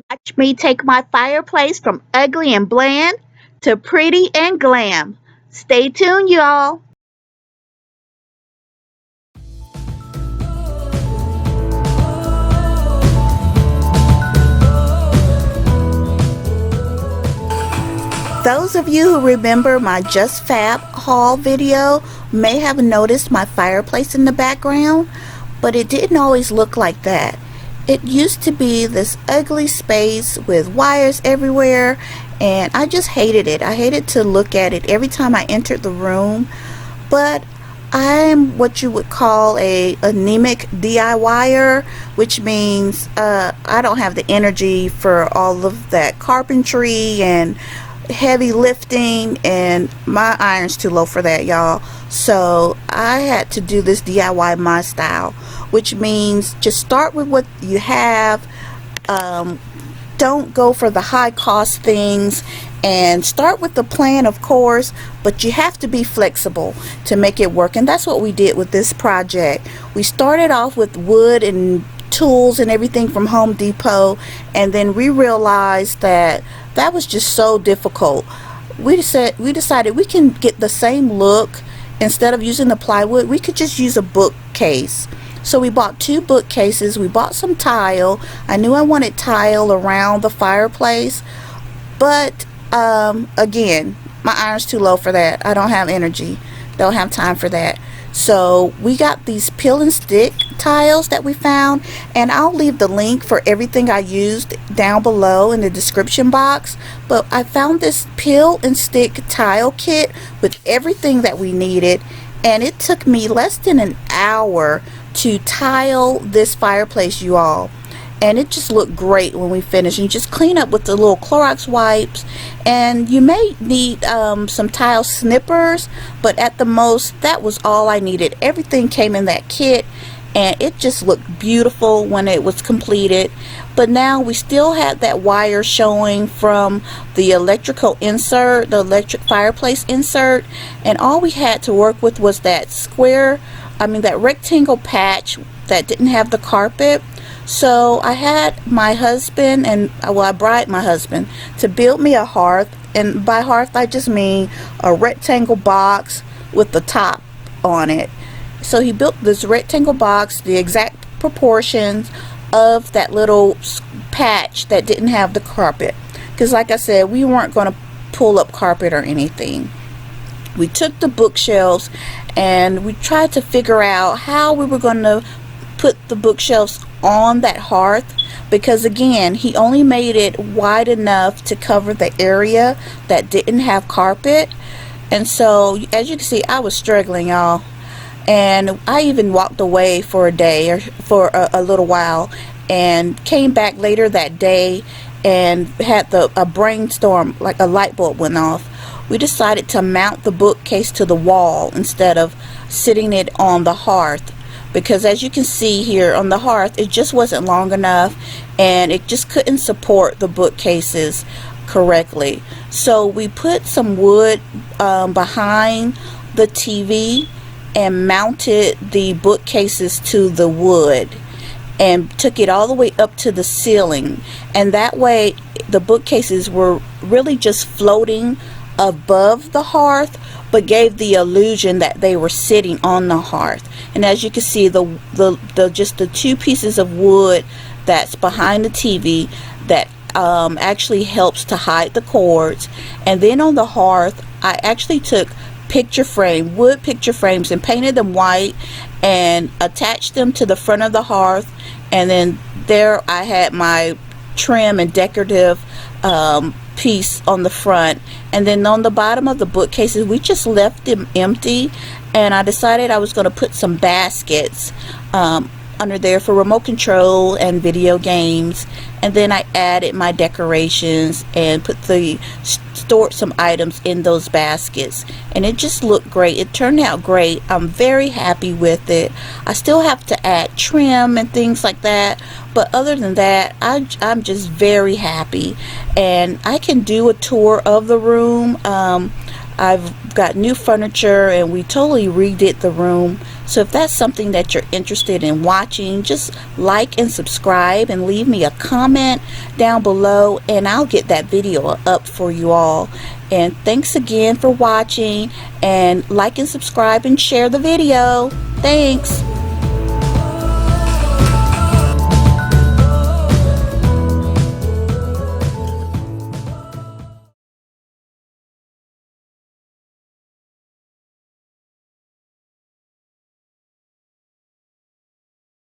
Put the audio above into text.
Watch me take my fireplace from ugly and bland to pretty and glam. Stay tuned, y'all. Those of you who remember my Just Fab haul video may have noticed my fireplace in the background, but it didn't always look like that. It used to be this ugly space with wires everywhere, and I just hated it. I hated to look at it every time I entered the room, but I'm what you would call a anemic DIYer, which means I don't have the energy for all of that carpentry and heavy lifting, and my iron's too low for that, y'all. So I had to do this DIY my style, which means just start with what you have. Don't go for the high cost things, and start with the plan, of course, but you have to be flexible to make it work. And that's what we did with this project. We started off with wood and tools and everything from Home Depot, and then we realized that that was just so difficult. We decided we can get the same look. Instead of using the plywood, we could just use a bookcase. So we bought 2 bookcases. We bought some tile. I knew I wanted tile around the fireplace, but again, my iron's too low for that. I don't have energy, don't have time for that. So we got these peel and stick tiles that we found, and I'll leave the link for everything I used down below in the description box. But I found this peel and stick tile kit with everything that we needed, and it took me less than an hour to tile this fireplace, you all. And it just looked great when we finished. And you just clean up with the little Clorox wipes, and you may need some tile snippers, but at the most that was all I needed. Everything came in that kit, and it just looked beautiful when it was completed. But now we still had that wire showing from the electrical insert, the electric fireplace insert, and all we had to work with was that that rectangle patch that didn't have the carpet. So I had my husband, I bribed my husband to build me a hearth, and by hearth I just mean a rectangle box with the top on it. So he built this rectangle box, the exact proportions of that little patch that didn't have the carpet, because like I said, we weren't going to pull up carpet or anything. We took the bookshelves and we tried to figure out how we were going to put the bookshelves on that hearth, because again, he only made it wide enough to cover the area that didn't have carpet. And so as you can see, I was struggling, y'all, and I even walked away for a day, or for a little while, and came back later that day and had a brainstorm, like a light bulb went off. We decided to mount the bookcase to the wall instead of sitting it on the hearth, because as you can see here on the hearth, it just wasn't long enough and it just couldn't support the bookcases correctly. So we put some wood behind the TV and mounted the bookcases to the wood and took it all the way up to the ceiling, and that way the bookcases were really just floating above the hearth, but gave the illusion that they were sitting on the hearth. And as you can see, just the 2 pieces of wood that's behind the TV that actually helps to hide the cords. And then on the hearth, I actually took wood picture frames, and painted them white and attached them to the front of the hearth. And then there I had my trim and decorative piece on the front, and then on the bottom of the bookcases we just left them empty, and I decided I was going to put some baskets under there for remote control and video games. And then I added my decorations and stored some items in those baskets, and it just looked great. It turned out great. I'm very happy with it. I still have to add trim and things like that, but other than that, I'm just very happy. And I can do a tour of the room. I've got new furniture and we totally redid the room. So if that's something that you're interested in watching, just like and subscribe and leave me a comment down below and I'll get that video up for you all. And thanks again for watching, and like and subscribe and share the video. Thanks.